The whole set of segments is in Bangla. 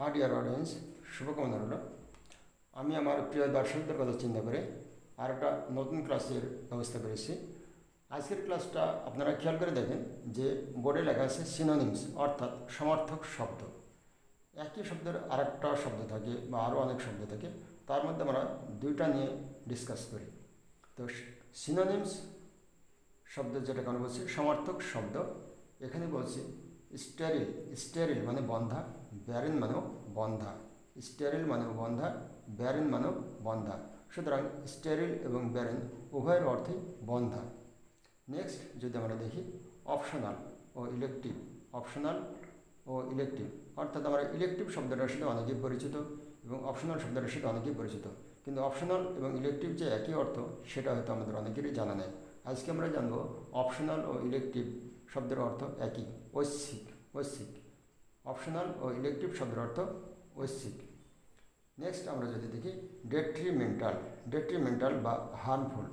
हाँ डियर ऑडियंस शुभकामना रইল। আমি আমার প্রিয় দর্শকদের কথা চিন্তা করে আর একটা নতুন ক্লাসের ব্যবস্থা করেছি। আজকের ক্লাসটা আপনারা খেয়াল করে দেখেন যে বোর্ডে লেখা আছে সিনোনিমস অর্থাৎ সমার্থক শব্দ। একই শব্দের আরেকটা শব্দ থাকে বা আরও অনেক শব্দ থাকে, তার মধ্যে আমরা দুইটা নিয়ে ডিসকাস করি। তো সিনোনিমস শব্দ যেটাকে আমরা বলছি সমার্থক শব্দ, এখানে বলছি স্টেরিল। স্টেরিল মানে বন্ধা, ব্যারেন মানেও বন্ধা। স্টেরিল মানেও বন্ধা, ব্যারেন মানেও বন্ধা। সুতরাং স্টেরিল এবং ব্যারেন উভয়ের অর্থে বন্ধা। নেক্সট যদি আমরা দেখি অপশনাল ও ইলেকটিভ। অপশনাল ও ইলেকটিভ অর্থাৎ আমরা ইলেকটিভ শব্দটার সাথে অনেকেই পরিচিত এবং অপশনাল শব্দটার সাথে অনেকেই পরিচিত, কিন্তু অপশনাল এবং ইলেকটিভ যে একই অর্থ সেটা হয়তো আমাদের অনেকেরই জানা নেই। আজকে আমরা জানবো অপশনাল ও ইলেকটিভ শব্দের অর্থ একই, ঐচ্ছিক। ঐচ্ছিক অপশনাল ও ইলেকটিভ শব্দের অর্থ ঐচ্ছিক। নেক্সট আমরা যদি দেখি ডেট্রিমেন্টাল। ডেট্রিমেন্টাল বা হার্মফুল।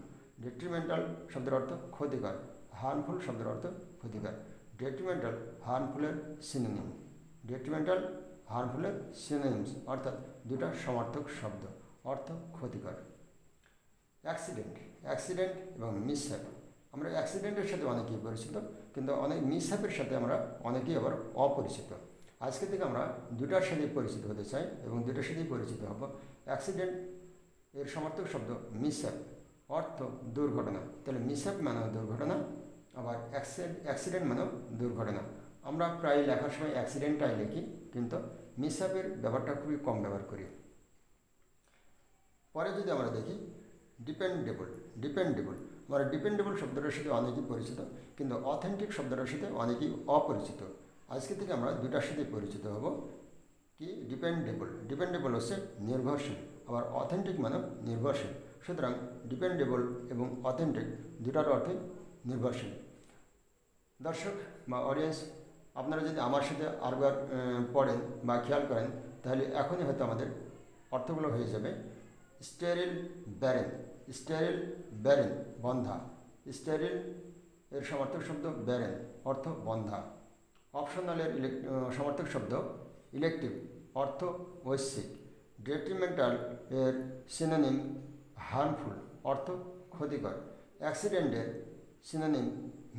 ডেট্রিমেন্টাল শব্দের অর্থ ক্ষতিকর, হার্মফুল শব্দের অর্থ ক্ষতিকর। ডেট্রিমেন্টাল হার্মফুলের সিনোনিম। ডেট্রিমেন্টাল হার্মফুলের সিনোনিমস অর্থাৎ দুটা সমার্থক শব্দ, অর্থ ক্ষতিকর। অ্যাক্সিডেন্ট। অ্যাক্সিডেন্ট এবং মিসহ্যাপ। আমরা অ্যাক্সিডেন্টের সাথে অনেকেই পরিচিত, কিন্তু অনেক মিসহ্যাপের সাথে আমরা অনেকেই আবার অপরিচিত। আজকে থেকে আমরা দুটার সাথেই পরিচিত হতে চাই এবং দুটার সাথেই পরিচিত হব। অ্যাক্সিডেন্ট এর সমার্থক শব্দ মিসহ্যাপ, অর্থ দুর্ঘটনা। তাহলে মিসহ্যাপ মানেও দুর্ঘটনা, আবার অ্যাক্সিডেন্ট মানেও দুর্ঘটনা। আমরা প্রায় লেখার সময় অ্যাক্সিডেন্টটাই লিখি, কিন্তু মিসহ্যাপের ব্যবহারটা খুবই কম ব্যবহার করি। পরে যদি আমরা দেখি ডিপেন্ডেবল। ডিপেন্ডেবল আমরা ডিপেন্ডেবল শব্দটার সাথে অনেকেই পরিচিত, কিন্তু অথেন্টিক শব্দটার সাথে অনেকেই অপরিচিত। আজকে থেকে আমরা দুটার সাথে পরিচিত হব। কি ডিপেন্ডেবল? ডিপেন্ডেবল হচ্ছে নির্ভরশীল, আবার অথেন্টিক মানে নির্ভরশীল। সুতরাং ডিপেন্ডেবল এবং অথেন্টিক দুটার অর্থে নির্ভরশীল। দর্শক বা অডিয়েন্স, আপনারা যদি আমার সাথে আরবার পড়েন বা খেয়াল করেন, তাহলে এখনই হয়তো আমাদের অর্থগুলো হয়ে যাবে। স্টেরিল ব্যারেন। স্টেরিল ব্যারেন বন্ধা। স্টেরিল এর সমার্থক শব্দ ব্যারেন, অর্থ বন্ধা। অপশনালের সমার্থক শব্দ ইলেকটিভ, অর্থ ঐচ্ছিক। ডেট্রিমেন্টাল এর সিনোনিম হার্মফুল, অর্থ ক্ষতিকর। অ্যাক্সিডেন্টের সিনোনিম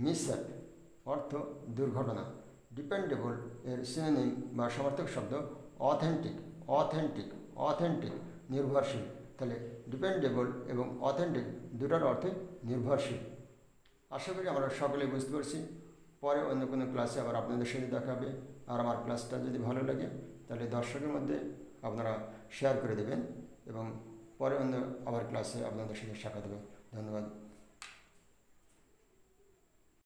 মিসহ্যাপ, অর্থ দুর্ঘটনা। ডিপেন্ডেবল এর সিনোনিম বা সমার্থক শব্দ অথেন্টিক। অথেন্টিক অথেন্টিক নির্ভরশীল। তাহলে ডিপেন্ডেবল এবং অথেন্টিক দুটার অর্থে নির্ভরশীল। আশা করি আমরা সকলেই বুঝতে পারছি। পরে অন্য কোনো ক্লাসে আবার আপনাদের সাথে দেখা হবে। আর আমার ক্লাসটা যদি ভালো লাগে তাহলে দর্শকের মধ্যে আপনারা শেয়ার করে দেবেন এবং পরে অন্য আবার ক্লাসে আপনাদের সাথে সাক্ষাৎ হবে। ধন্যবাদ।